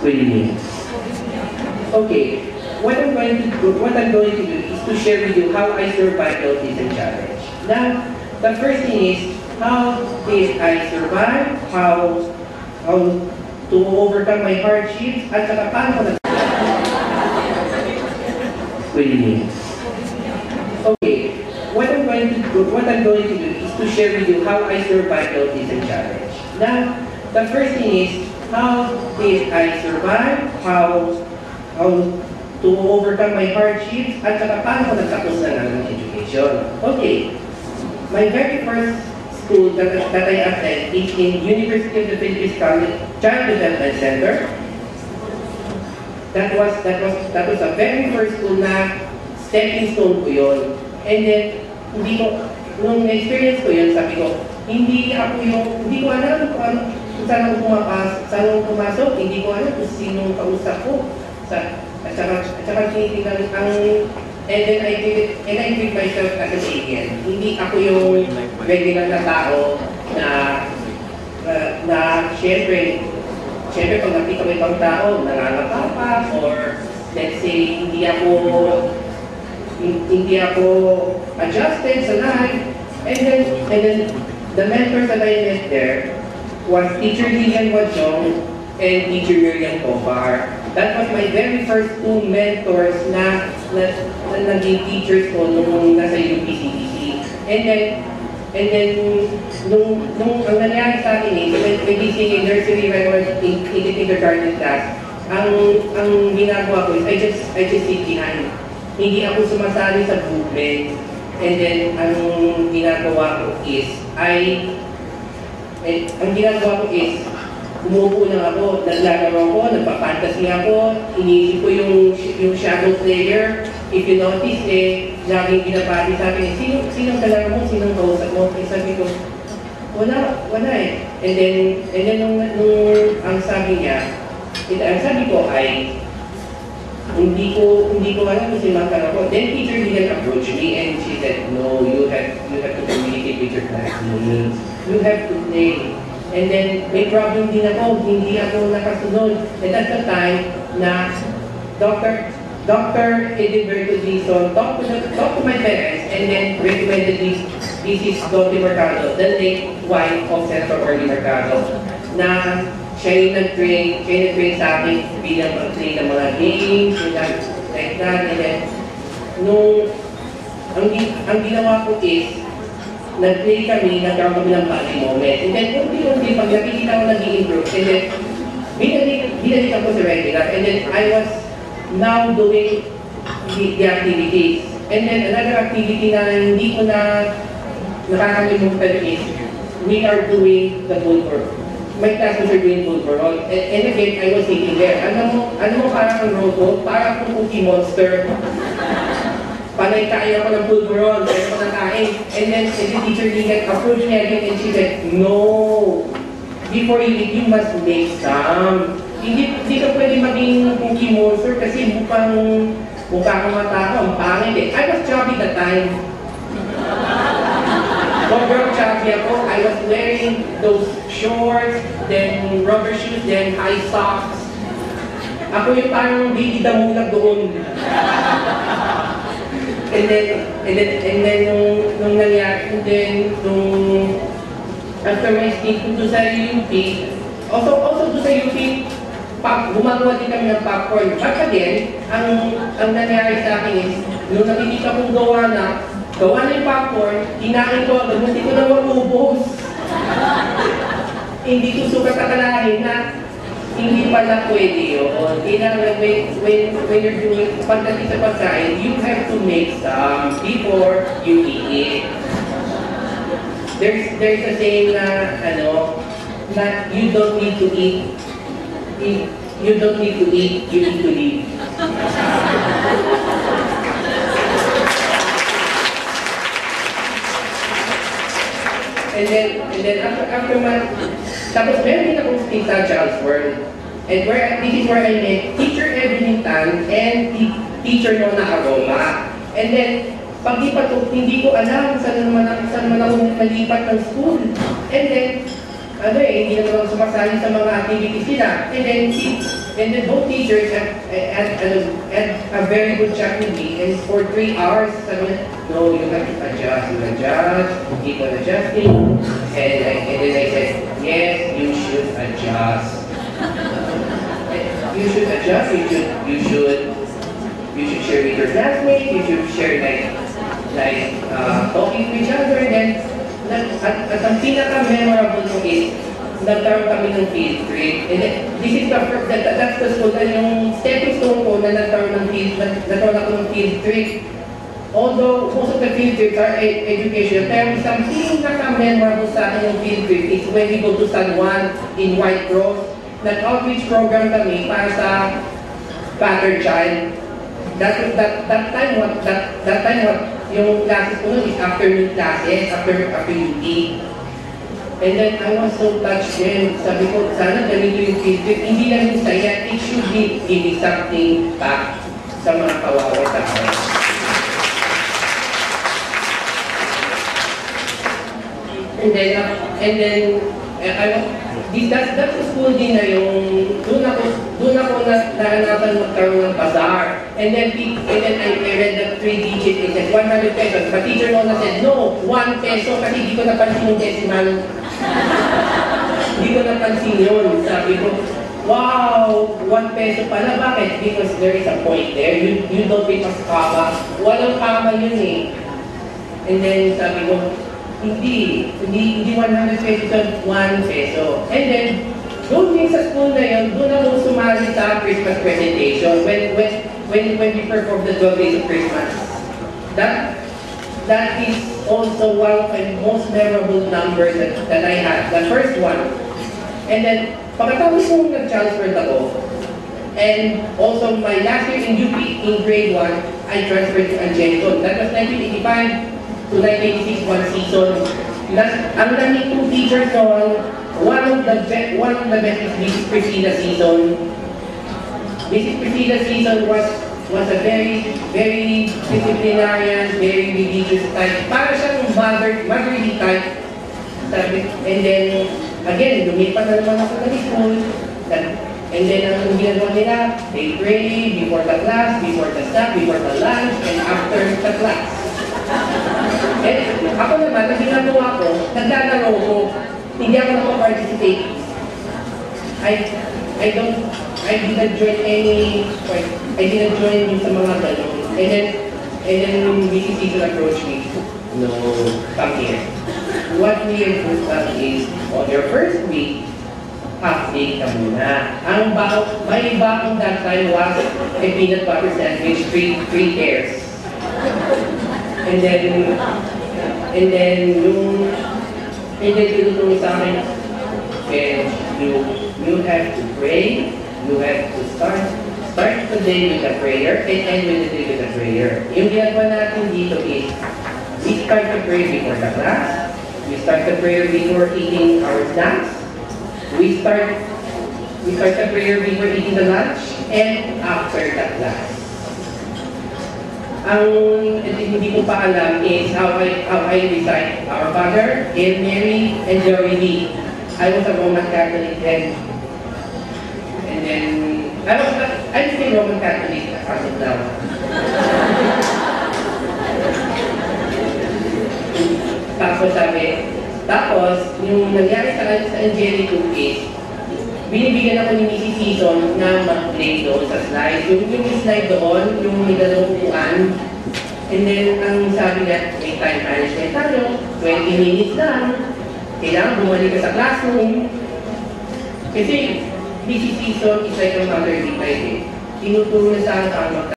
Good evening. Okay, what I'm going to do is to share with you how I survived autism challenge. Now, the first thing is how did I survive, how to overcome my hardships, at saka paano ko na. Good evening. Okay, what I'm going to do is to share with you how I survived autism challenge. Now, the first thing is how did I survive, how to overcome my hardships, at saka paano ko nagtapos ng education. Okay, my very first school that I attend is in University of the Philippines College Child Development Center. That was a very first school na stepping stone ko yun. And then, nung experience ko yun, sabi ko, hindi ko alam kung saan ako pumasok, hindi ko alam kung sinong kausap ko. At saka tinitingnan and then I treat myself as an alien. Hindi ako yung regular na tao na syempre pag nakita mo ibang tao, nangangapa or let's say hindi ako adjusted sa life. And then the mentors that I met there was Teacher Lilian Wadjong and Teacher Miriam Cobar. That was my very first two mentors na naging teachers ko nung nasa UPCDC. And then nung ang nangyari sa akin when DCA nursery when I was in the kindergarten class, ang ginagawa ko is I just sit behind. Hindi ako sumasali sa movement. And then ang ginagawa ko is umuupo lang ako, naglalaro ako, nagpa-fantasy ako, iniisip ko yung shadow player. If you notice, laging binabati sa akin, sinong kalaro mo, sinong kausap mo? Eh sabi ko, wala eh. And then nung ang sabi niya, ang sabi ko ay, hindi ko alam kung sinong kalaro. Then teacher didn't approach me and she said, no, you have to communicate with your classmates. You have to play. And then, may problem din ako, hindi ako nakasunod. And at the time na Dr. Edilberto Dizon talked to my parents and then recommended this is Dottie Mercado, the late wife of Senator Orly Mercado, na siya yung nag-train sa akin bilang mag-play ng mga games, like that. And then, ang ginawa ko is, nag-play kami, nagkaroon kami ng bonding moment. And then, unti-unti, pag nakikita ko nag-i-improve, and then, binalikan ko sa regular, and then I was now doing the activities. And then, another activity na hindi ko na nakakalimutan is, we are doing the bull for. My classes are doing bull for all. And again, I was sitting there. Ano mo parang ang robot? Parang kung Cookie Monster. Panay kain ako ng pulveron, kaya ako nakain. And then the teacher didn't approach me again and she said, no, before you eat, you must make some. Hindi ka pwede maging Cookie Monster kasi mukha kang mata ko, ang pangit eh. I was chubby that time. Sobrang chubby ako. I was wearing those shorts, then rubber shoes, then high socks. Ako yung parang baby damulag doon. And then nung nangyari, after my stint ko sa UP, also sa UP, gumagawa din kami ng popcorn. But again, ang nangyari sa akin is, nung nakikita kong gawa na yung popcorn, kinain ko agad, hindi ko na maubos. Hindi ko sukat akalain na hindi pala pwede yun. When you're doing pagdating sa pagkain, you have to make some before you eat it. There's a saying na, that you don't need to eat. You don't need to eat, you need to live. And then after tapos meron din akong stint sa Child's World. And this is where I met Teacher Evelyn Tan and Teacher Nona Aroma. And then, paglipat ko, hindi ko alam saan naman ako malipat ng school. And then, ano eh, hindi naman ako sumasali sa mga activities nila. And then both teachers had a very good chat with me, and for 3 hours, sabi niya, no, you have to adjust, keep on adjusting. And then I said, yes, you should adjust. You should adjust, you should share with your classmates, you should share like talking to each other, and then at ang pinaka-memorable ko is nagkaroon kami ng field trip. And then, this is the first, that's the school, yung stepping stone ko na nagkaroon ako ng field trip. Although most of the field trips are educational, pero isang pinaka-memorable sa akin yung field trip is when we go to San Juan in White Cross. Nag-outreach program kami para sa battered child. That time yung classes ko nun is afternoon classes, after UT. And then I was so touched then. Sabi ko, sana ganito yung field trip. Hindi lang yung saya, it should be giving something back sa mga kawawa tao. And then that's the school din na yung doon ako nahanapan magkaroon ng bazaar. And then I read the 3-digit, it said 100 pesos. But teacher Mona said, no, 1 peso kasi hindi ko napansin yung decimal. Hindi ko napansin yun. Sabi ko, wow, 1 peso pala. Bakit? Because there is a point there. You don't pay mas kama. Walang kama yun eh. And then sabi ko, hindi 100 pesos, 1 peso. And then, doon din sa school na yun, doon ako sumali sa Christmas presentation when we performed the 12 days of Christmas. That is also one of the most memorable numbers that I had, the first one. And then, pagkatapos kong nag-transferred ako, and also my last year in UP, in grade 1, I transferred to Angenton. That was 1985 to 1986, one season. Ang daming 2 teachers noon, one of the best is Mrs. Priscilla season. Mrs. Priscilla season was a very, very disciplinarian, very religious type. Para siyang motherly type. And then, again, lumipat na naman ako sa school. And then, ang ginagawa nila, they pray before the class, before the staff, before the lunch, and after the class. Eh, ako naman, ang ginagawa ko, naglalaro ko, hindi ako nakaparticipate. I didn't join yung sa mga gano'n. And then Mrs. Tito approached me, no, come here. What we are doing is, on your first week, half day ka muna. May baong that time was a peanut butter sandwich, 3 pairs. And then tinutulong sa akin, and you have to pray, you have to start the day with a prayer, and end with the day with a prayer. Yung ginagawa natin dito is, we start the prayer before the class, we start the prayer before eating our snacks, we start the prayer before eating the lunch, and after the class. Ang hindi ko pa alam is how I recite Our Father, Hail Mary, and Glory Be. I was a Roman Catholic then. And then, I'm still Roman Catholic as of now. Tapos, yung nangyari sa Angelico is, binibigyan ako ni Mrs. Season na mag-play doon sa slide. Yung slide doon, yung may dalawang upuan. And then, ang sabi niya, may time management tayo, 20 minutes lang. Kailangan bumalik ka sa classroom. Kasi, Mrs. Season is like a mother type eh. Tinuturo na sa akin